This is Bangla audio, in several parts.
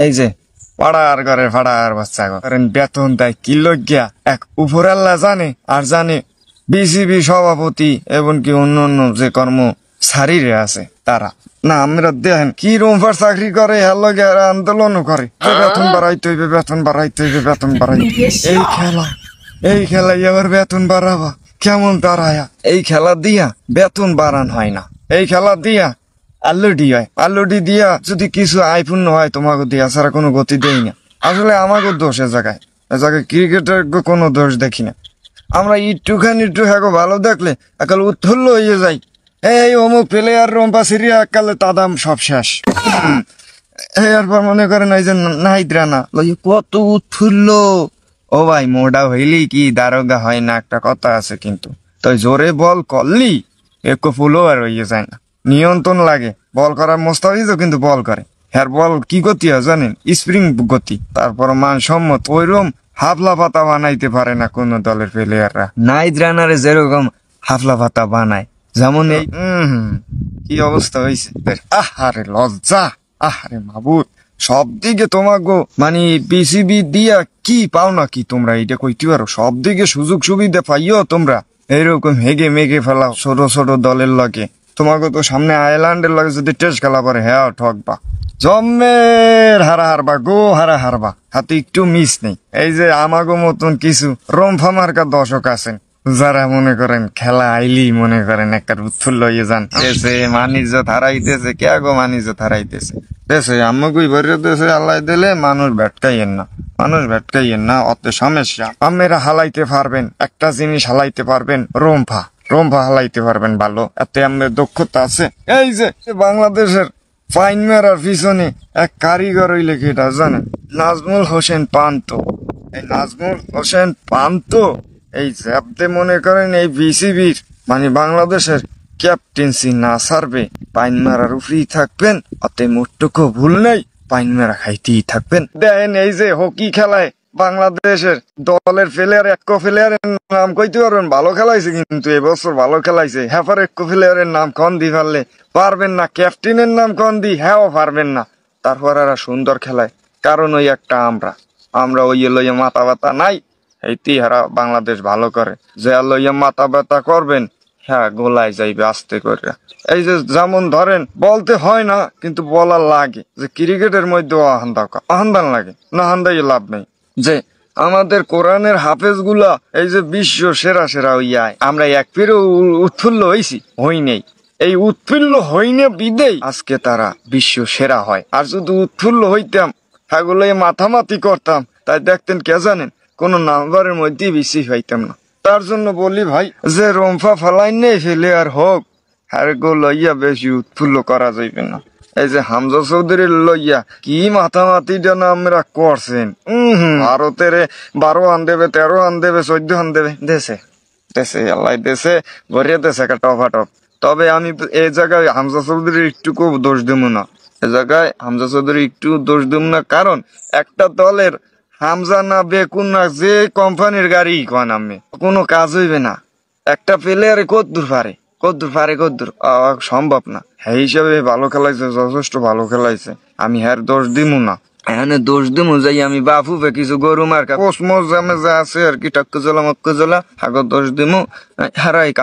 এই যে পাড়ার ঘরে ফাড়ার বাচ্চা করেন বেতন দেয় কি লজ্ঞা এক উপর আল্লাহ জানে, আর জানে বিসিবি সভাপতি এবং কি অন্য অন্য যে কর্মচারীরা আছে তারা। না আমরা দেখেন কি রুমফার চাকরি করে হের লগে আন্দোলনও করে, বেতন বাড়াইতে হইবে, বেতন বাড়াইতে হইবে, বেতন বাড়াইতে। এই খেলাই আবার বেতন বাড়াবা কেমন দাঁড়ায়া? এই খেলা দিয়া বেতন বাড়ান হয় না, এই খেলা দিয়া আল্লুডি হয়, আল্লুডি দিয়া যদি কিছু আইপূর্ণ হয় তোমাকে দিয়া ছাড়া কোনো গতি দেই না। আসলে আমাকে দোষ এ জায়গায় ক্রিকেটের কোনো দোষ দেখি না। আমরা একটুখানি একটু হ্যাঁ ভালো দেখলে একাল উৎফুল্ল হয়ে যাই, এই অমুক প্লেয়ার রম্পা সিরিয়া একালে তাদাম সব শেষ। এরপর মনে করেন এই যে নাহিদ্রানা কত উৎফুল্ল। ও ভাই মোটা হইলেই কি দারোগা হয় না, একটা কথা আছে কিন্তু। তো জোরে বল করলি একটু ফুলও আর হইয়ে যায় না, নিয়ন্ত্রণ লাগে। বল করার মোস্তাফিজও কিন্তু বল করে, হ্যার বল কি গতি হয় জানেন? স্প্রিং গতি। তারপর মানসম্মত ওইরকম হাফলা পাতা বানাইতে পারে না কোন দলের প্লেয়াররা। নাইট রানারে যেরকম হাফলা পাতা বানায়, যেমন এই কি অবস্থা হয়েছে। আহারে লজ্জা, আহারে মাবুদ, সব দিকে তোমাকে মানে বিসিবি দিয়া কি পাও না কি তোমরা এটা কইতে পারো? সব দিকে সুযোগ সুবিধা পাইও তোমরা এইরকম হেগে মেগে ফেলাও ছোট ছোট দলের লগে। তোমাকে তো সামনে আয়ারল্যান্ডের লগে যদি টেস্ট খেলা পরে হ্যাঁ ঠকবা, জম্মের হারা হারবা, গো হারা হারবা, হাতে একটু মিস নেই। এই যে আমাগো মতন কিছু রম্ফা মার্কা দর্শক আছেন যারা মনে করেন খেলা আইলি মনে করেন একটা উৎফুল্ল হয়ে যান, দেশে মানিজ্য হারাইতেছে, কে গো মানিজ্য হারাইতেছে দেশে, আমাগুই ভরে দেশে আল্লাহ দিলে মানুষ ভেটকাইয়েন না, মানুষ ভেটকাইয়েন না, অত সমস্যা। আমেরা হালাইতে পারবেন একটা জিনিস, হালাইতে পারবেন রম্ফা, রম্ফা হালাইতে পারবেন ভালো, এতে আমাদের দক্ষতা আছে। এই যে বাংলাদেশের ফাইন মেরার পিছনে এক কারিগর হইলে কি এটা জানেন? নাজমুল হোসেন পান্ত। এই নাজমুল হোসেন পান্ত এই জ্যাপতে মনে করেন এই বিসিবির মানে বাংলাদেশের ক্যাপ্টেন্সি না সারবে, পাইন মারার উপরেই থাকবেন, অতে মোটটুকু ভুল নেই, পাইন মারা খাইতেই থাকবেন। দেখেন এই যে হকি খেলায় বাংলাদেশের দলের প্লেয়ার এক প্লেয়ারের নাম কইতে পারবেন ভালো খেলাইছে, কিন্তু এবছর ভালো খেলাইছে, হ্যাপার এক প্লেয়ারের নাম কন দি পারলে পারবেন না, ক্যাপ্টেনের নাম কন দি হ্যাঁ পারবেন না। তারপর আর সুন্দর খেলায়, কারণ ওই একটা আমরা ওই লইয়া মাথা ব্যথা নাই, এইটি হারা বাংলাদেশ ভালো করে। যে লইয়া মাথা ব্যথা করবেন হ্যাঁ গোলায় যাইবে আস্তে করে। এই যে যেমন ধরেন বলতে হয় না কিন্তু বলার লাগে যে ক্রিকেটের মধ্যে আহান্দান লাগে না, হান্দাই লাভ নেই। যে আমাদের কোরআনের হাফেজ গুলা এই যে বিশ্ব সেরা সেরা হইয়ায় আমরা এক ফিরে উৎফুল্ল হইছি, হই নেই। এই উৎফুল্ল হইনে বিদেই আজকে তারা বিশ্ব সেরা হয়। আর যদি উৎফুল্ল হইতাম সেগুলো মাথামাতি করতাম, তাই দেখতেন কে জানেন কোন নাম্বারের মধ্যে বেশি হইতাম না। তার জন্য বলি ভাই যে রম্ফা ফালাই নেই ফেলে আর হোক, আর গো লইয়া বেশি উৎফুল্ল করা যাইবে না। এই যে হামজা চৌধুরীর লইয়া কি মাথামাতি যেন আমরা করছেন, ভারতের 12 রান দেবে, 13 রান দেবে, 14 রান দেবে, দেশে দেশে আল্লাহ দেশে ভরিয়ে দেশে একটা টপাটপ। তবে আমি এই জায়গায় হামজা চৌধুরীর একটুকু দোষ দেব না, এ জায়গায় হামজা চৌধুরী একটু দোষ দেব না, কারণ একটা দলের হামজা না বেকুন না যে কোম্পানির গাড়ি কন আমি কোনো কাজ হইবে না। একটা প্লেয়ারে কদ্দূর পারে কদ্দূর সম্ভব না। হ্যাঁ হিসাবে ভালো খেলাইছে, যথেষ্ট ভালো খেলাইছে, আমি হ্যার দোষ দিমু না। এখানে দোষ দিমু যাই আমি বাফুবে কিছু গরু মার্কা পোসমোস জামে যা আছে আর কি টক্ক জলা হাগর দোষ দিমু। হারা এই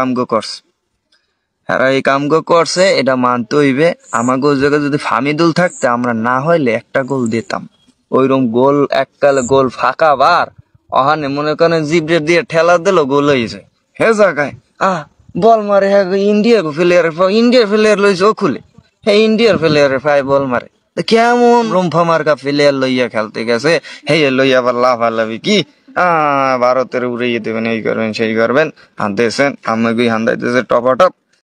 কামগো করছে এটা মানতে হইবে। আমাকে ওই জায়গায় যদি ফামিদুল থাকতে আমরা না হইলে একটা গোল দিতাম। ওইরকম গোল এককালে গোল ফাঁকা বার অহানে মনে করেন জিব্রে দিয়ে ঠেলা দিল গোল হয়েছে। হে জায়গায় বল মারে হ্যাঁ ইন্ডিয়ার প্লেয়ার লইছে ও খুলে, হ্যাঁ ইন্ডিয়ার প্লেয়ারের পায়ে বল মারে, কেমন রম্ফা মার্কা প্লেয়ার লইয়া খেলতে গেছে, হে লইয়া আবার লাফালাফি কি ভারতের উড়িয়ে দেবেন, এই করবেন সেই করবেন, হানতেছেন আমাকে হান্দাইতেছে টপাটপ।